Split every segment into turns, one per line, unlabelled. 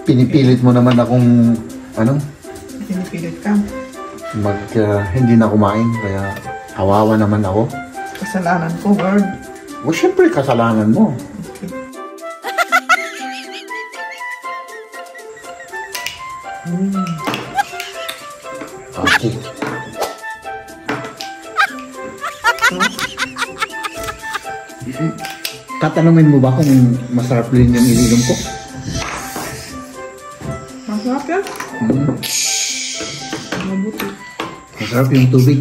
Pinipilit mo naman akong, ano?
Pinipilit ka?
Hindi na kumain, kaya kawawa naman ako.
Kasalanan ko, Lord.
O, syempre, kasalanan mo. Okay. Tatanungin mo ba kung masarap rin yung ininom ko?
Masarap yan? Mabuti.
Masarap yung tubig.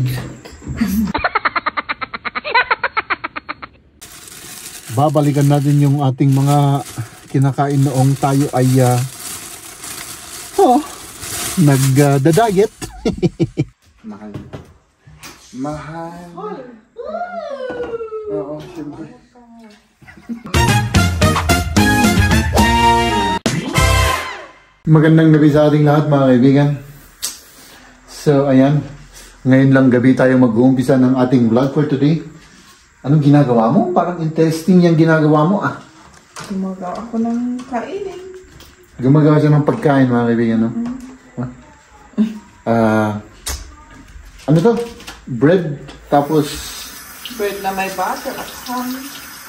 Babalikan natin yung ating mga kinakain noong tayo ay nagda-diet. Mahal. Mahal. Oo, siyempre. Magandang gabi sa ating lahat, mga kaibigan. So, ayan. Ngayon lang gabi tayo mag-uumpisa ng ating vlog for today. Anong ginagawa mo? Parang interesting yung ginagawa mo, ah.
Gumagawa ako ng kainin.
Gumagawa siya ng pagkain, mga kaibigan, no? Ano to? Bread, tapos...
Bread na may butter at ham.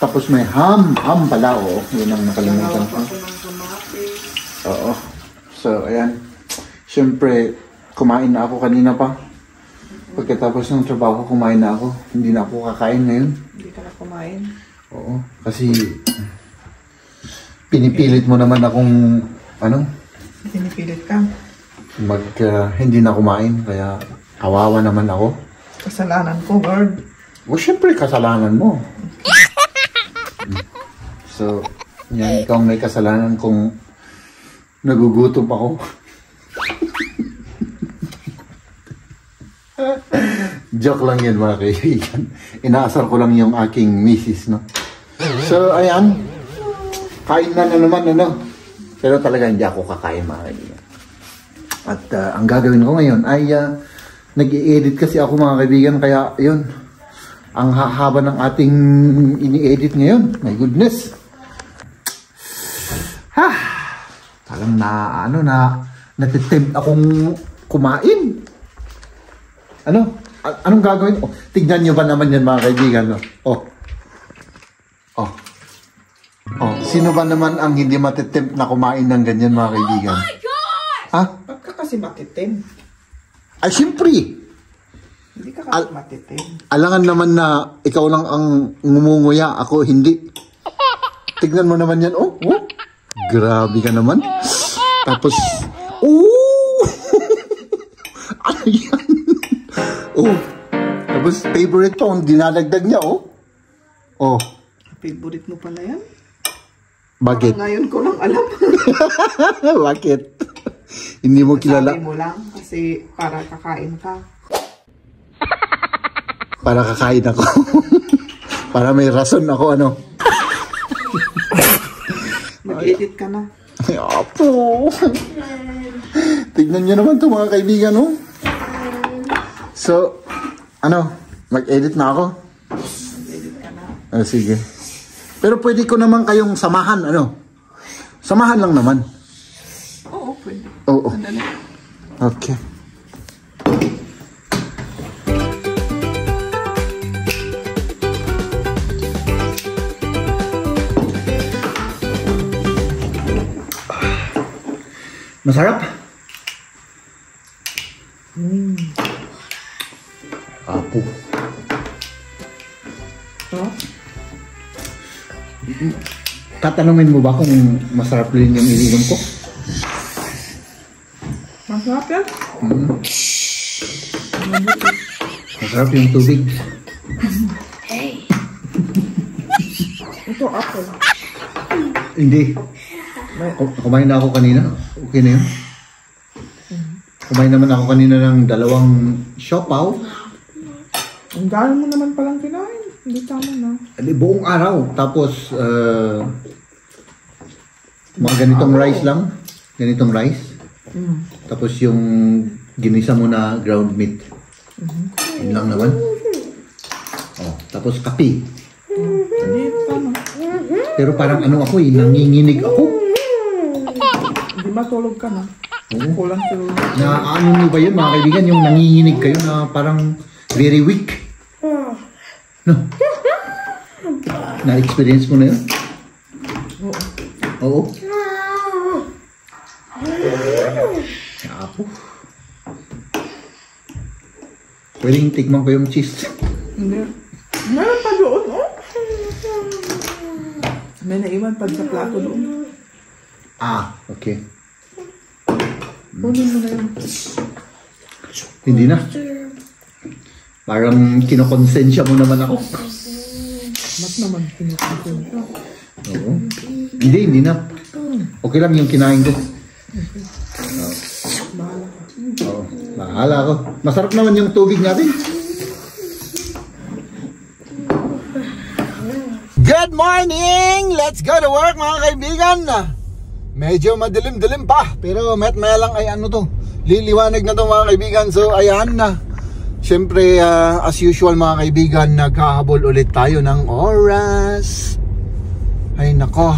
Tapos may ham. Ham pala, oo. Yun ang nakalimutan ko.
Gumagawa ako ng tomates.
Oo. So, ayan. Siyempre, kumain na ako kanina pa. Pagkatapos ng trabaho, kumain na ako. Hindi na ako kakain ngayon.
Hindi ka na kumain?
Oo. Kasi, pinipilit mo naman akong, ano?
Pinipilit ka?
Hindi na kumain. Kaya, kawawa naman ako.
Kasalanan ko, Lord.
O, syempre, kasalanan mo. So, yan, ikaw may kasalanan kung nagugutom ako. Joke lang yan, mga kaibigan. Inaasar ko lang yung aking misis, no? So, ayan. Kain na naman, ano? Pero talaga hindi ako kakain, mga kaibigan. At ang gagawin ko ngayon ay nag-i-edit kasi ako, mga kaibigan. Kaya, yun. Ang hahaba ng ating ini-edit ngayon. My goodness. Parang natitempt akong kumain. Ano? Anong gagawin? Oh, tignan nyo ba naman yan, mga kaibigan? No? Oh. Sino ba naman ang hindi matitempt na kumain ng ganyan, mga kaibigan? Oh my God! Ha?
Ba't ka kasi matitim?
Ay, siyempre!
Hindi ka kasi matitim.
Alangan naman na ikaw lang ang ngumunguya, ako hindi. Tignan mo naman yan, oh. Grabe ka naman. Tapos, ano yan? Tapos favorite to, ang dinadagdag niya,
Favorite mo pala yan?
Bakit?
Ngayon ko lang alam.
Bakit? Hindi mo kilala?
Sabi mo lang, kasi para kakain ka.
Para kakain ako. Para may rason ako, ano?
Mag-edit ka na.
Ay, apo. Tignan nyo naman to, mga kaibigan, no? So, ano? Mag-edit na ako?
Mag-edit ka na.
Sige. Pero pwede ko naman kayong samahan, ano? Samahan lang naman.
Oo, pwede.
Oo.
Sandali.
Okay. Masarap? Apo. Tatanungin mo ba kung masarap rin yung ininom ko?
Masarap yan?
Mabuti. Masarap yung tubig.
Hey.
Ito, apple.
Hindi. Kumain na ako kanina. Okay na yun. Kumain naman ako kanina ng 2 siopaw.
Ang dami mo naman palang kinain. Hindi tama na.
Buong araw. Tapos, mga ganitong rice lang. Ganitong rice. Tapos yung ginisa mo na ground meat. Yun lang naman. Tapos kape.
Hindi tama.
Pero parang ano ako nanginginig ako.
Di matulog ka na.
Oo.
Kulang tulog.
Na ano nyo ba yun mga kaibigan? Yung nanginginig kayo na parang very weak. No? Na-experience mo na yun? Oo. Apo. Pwedeng tikman ko yung cheese.
Hindi. Meron pa doon, oh. May naiwan pa sa plato doon.
Ah, okay.
Kunin mo na yun.
Hindi na. Parang kinokonsensya mo naman ako.
Ba't naman pinukupin ka?
Oo. Hindi na. Okay lang yung kinain ko.
Bahala ka.
Oo, bahala ako. Masarap naman yung tubig natin. Good morning! Let's go to work mga kaibigan. Medyo madilim-dilim pa, pero maya lang ay ano to, liliwanag na to mga kaibigan. So ayan na. Siyempre as usual mga kaibigan, naghahabol ulit tayo ng oras. Ay nako.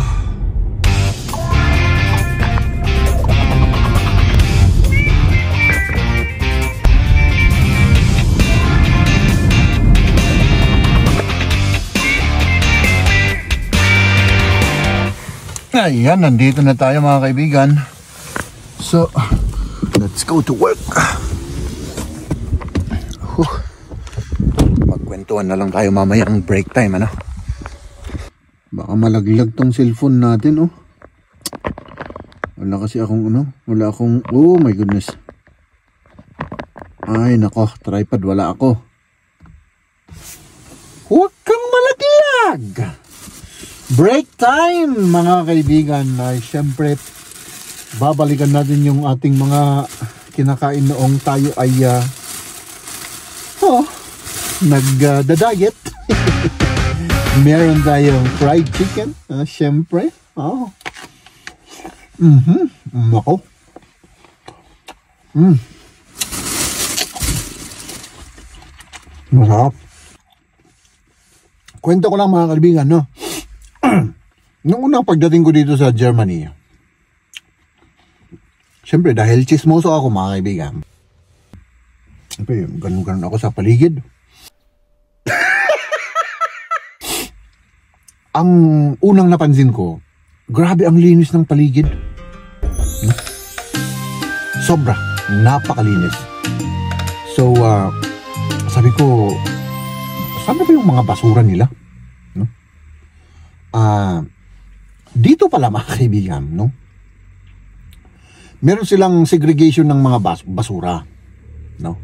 Ayan, nandito na tayo mga kaibigan. So, let's go to work. Magkwentuhan na lang tayo mamaya ang break time, ano? Baka malaglag tong cellphone natin, oh. Wala kasi akong, wala akong, oh my goodness. Ay, nako, tripod, wala ako. Huwag kang malaglag! Break time mga kaibigan. Ay syempre babalikan natin yung ating mga kinakain noong tayo ay nagda-diet. Meron tayong fried chicken, syempre. Nako. Masarap. Kwento ko lang mga kaibigan, no? Noong unang pagdating ko dito sa Germany, siyempre dahil chismoso ako mga kaibigan, siyempre ganun ako sa paligid. Ang unang napansin ko, grabe ang linis ng paligid. Sobra, napakalinis. So sabi ko, saan ba yung mga basura nila? Dito pala mga kaibigan, no? Meron silang segregation ng mga basura, no?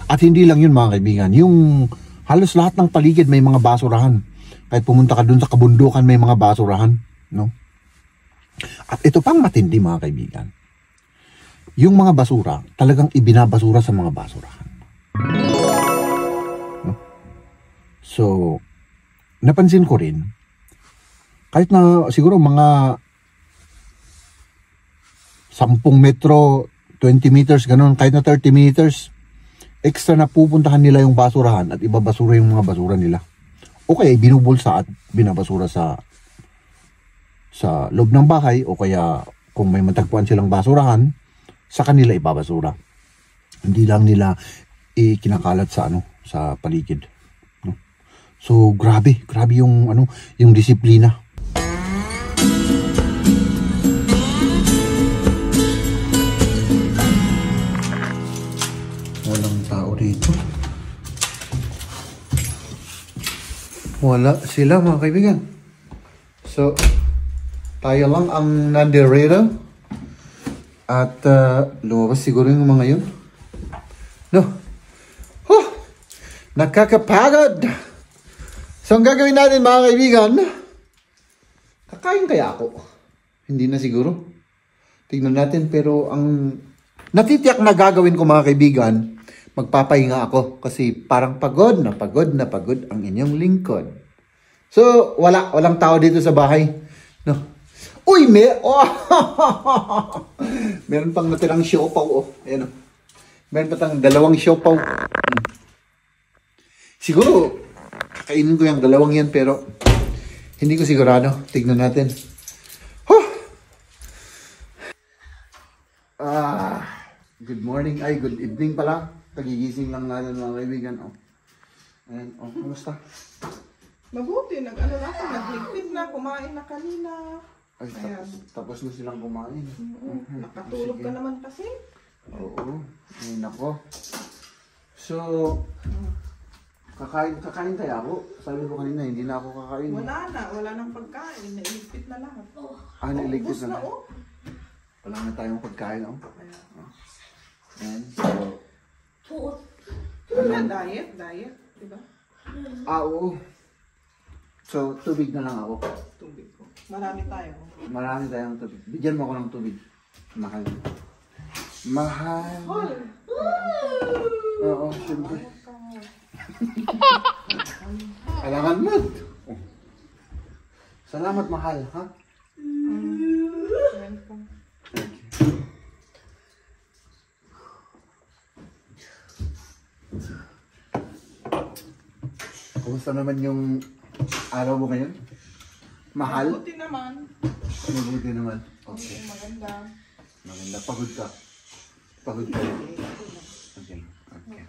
At hindi lang yun mga kaibigan, yung halos lahat ng paligid may mga basurahan. Kahit pumunta ka dun sa kabundukan may mga basurahan, no? At ito pang matindi mga kaibigan, yung mga basura talagang ibinabasura sa mga basurahan, no? So napansin ko rin, kahit na siguro mga 10 metro, 20 meters, ganun, kahit na 30 meters, extra na pupuntahan nila yung basurahan at ibabasura yung mga basura nila. O kaya binubulsa at binabasura sa loob ng bahay, o kaya kung may matagpuan silang basurahan, sa kanila ibabasura. Hindi lang nila ikinakalat sa sa paligid. No? So grabe yung yung disiplina. Walang tao dito. Wala sila mga kaibigan. So tayo lang ang nandirito. At lumabas siguro yung mga yun. No. Nakakapagod. So ang gagawin natin mga kaibigan, kakain kaya ako? Hindi na siguro. Tignan natin, pero ang natitiyak na gagawin ko mga kaibigan, magpapahinga ako kasi parang pagod na pagod ang inyong lingkod. So walang tao dito sa bahay. No. Uy, meron pang natirang siopaw, ayan, meron pa tang 2 siopaw. Siguro kakainin ko yung 2 yan, pero hindi ko sigurado. Tignan natin. Good morning. Ay, good evening pala. Kagigising lang natin mga kaibigan. Oh. Ayan. Oh, kumusta?
Mabuti, nag-ano na ako, nagligpit na, kumain na kanina.
Ay,
Ayan.
tapos na silang kumain.
Nakatulog ka naman kasi.
Oo. Ay, nako. So, kakain kaya ako. Sabi ko kanina, hindi na ako kakain.
Wala nang pagkain, nailigpit na lahat.
Nailigpit
Ubus
na.
na, oh.
Wala na tayong pagkain, oh.
Ayan.
Ayan. So,
Diet, diba?
oo. So, tubig na lang ako.
Tubig ko. Marami tayo.
Marami tayong tubig. Bigyan mo ako ng tubig. Mahal. Mahal.
Hol!
Oo, siyempre. Kailangan mo. Oh. Salamat, mahal, ha?
Welcome.
Thank you. Kumusta naman yung araw mo ngayon? Mahal?
Mabuti naman.
Mabuti naman. Okay.
Maganda.
Maganda. Pagod ka. Pagod ka. Okay. Okay.